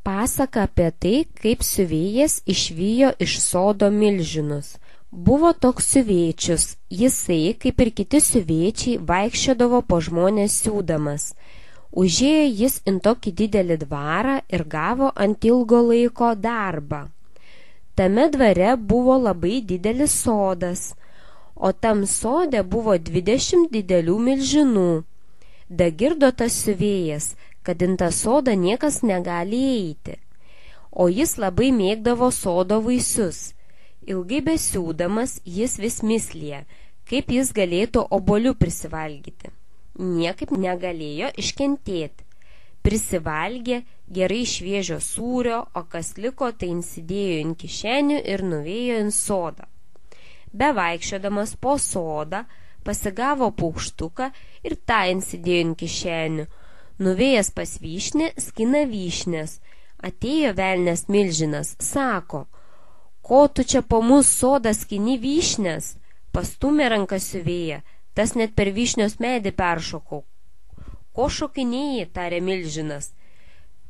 Pasaka apie tai, kaip siuvėjas išvijo iš sodo milžinus. Buvo toks siuvėčius, jisai, kaip ir kiti siuvėčiai, vaikščiodavo po žmonės siūdamas. Užėjo jis in tokį didelį dvarą ir gavo ant ilgo laiko darbą. Tame dvare buvo labai didelis sodas, o tam sode buvo 20 didelių milžinų. Dagirdo tas siuvėjas, kad in tą sodą niekas negali eiti, o jis labai mėgdavo sodo vaisius. Ilgai besiūdamas jis vis mislė, kaip jis galėtų obuolių prisivalgyti. Niekaip negalėjo iškentėti. Prisivalgė gerai šviežio sūrio, o kas liko, tai insidėjo in kišenių ir nuvėjo in sodą. Bevaikščiodamas po sodą, pasigavo paukštuką ir tą insidėjo in kišenių. Nuvėjęs pas vyšnę, skina vyšnės. Atėjo velnias milžinas, sako: ko tu čia po mūsų sodą skini vyšnės? Pastumė ranką siuvėją, tas net per vyšnios medį peršokau. Ko šokinėjai, tarė milžinas.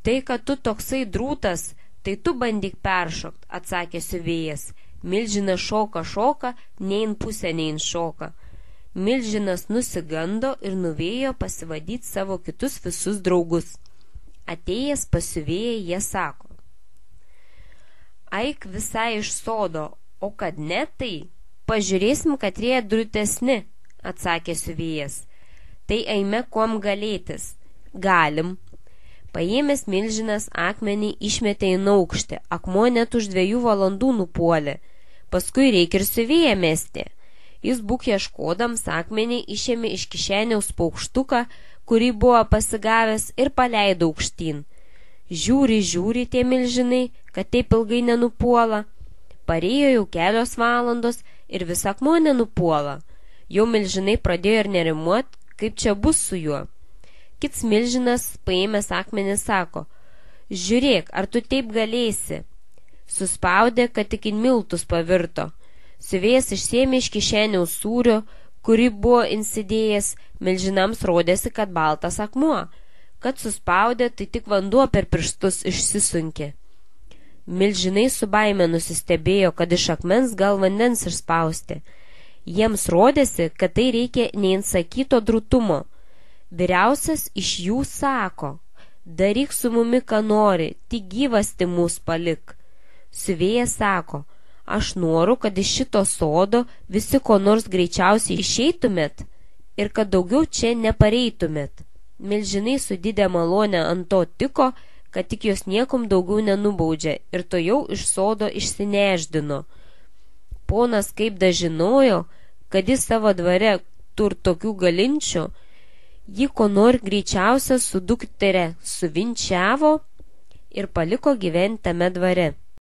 Tai, kad tu toksai drūtas, tai tu bandyk peršokt, atsakė siuvėjas. Milžinas šoka, nein pusę nein šoka. Milžinas nusigando ir nuvėjo pasivadyti savo kitus visus draugus. Atėjęs pas siuvėją, jie sako: aik visai iš sodo, o kad ne, tai pažiūrėsim, kad jie drūtesni, atsakė siuvėjas. Tai eime kuom galėtis. Galim. Paėmęs milžinas akmenį išmetė į aukštį, akmuo net už 2 valandų nupuolė. Paskui reikia ir siuvėją mesti. Jis būk ieškodams akmenį išėmė iš kišeniaus paukštuką, kurį buvo pasigavęs, ir paleido aukštyn. Žiūri tie milžinai, kad taip ilgai nenupuola. Parėjo jau kelios valandos ir vis akmuo nenupuola. Jau milžinai pradėjo ir nerimuot, kaip čia bus su juo. Kits milžinas, paėmęs akmenį, sako: žiūrėk, ar tu taip galėsi. Suspaudė, kad tik in miltus pavirto. Siuvėjas išsėmė iš kišeniaus sūrio, kurį buvo insidėjęs, milžinams rodėsi, kad baltas akmuo. Kad suspaudė, tai tik vanduo per pirštus išsisunkė. Milžinai su baime nusistebėjo, kad iš akmens gal vandens išspausti. Jiems rodėsi, kad tai reikia neįsakyto drūtumo. Vyriausias iš jų sako: daryk su mumi, ką nori, tik gyvasti mūs palik. Siuvėjas sako: aš noriu, kad iš šito sodo visi ko nors greičiausiai išeitumėt ir kad daugiau čia nepareitumėt. Milžinai su didė malonė ant to tiko, kad tik jos niekom daugiau nenubaudžia, ir to jau iš sodo išsineždino. Ponas kaip dažinojo, kad jis savo dvare tur tokių galinčių, jį ko nori greičiausia su duktere suvinčiavo ir paliko gyventi tame dvare.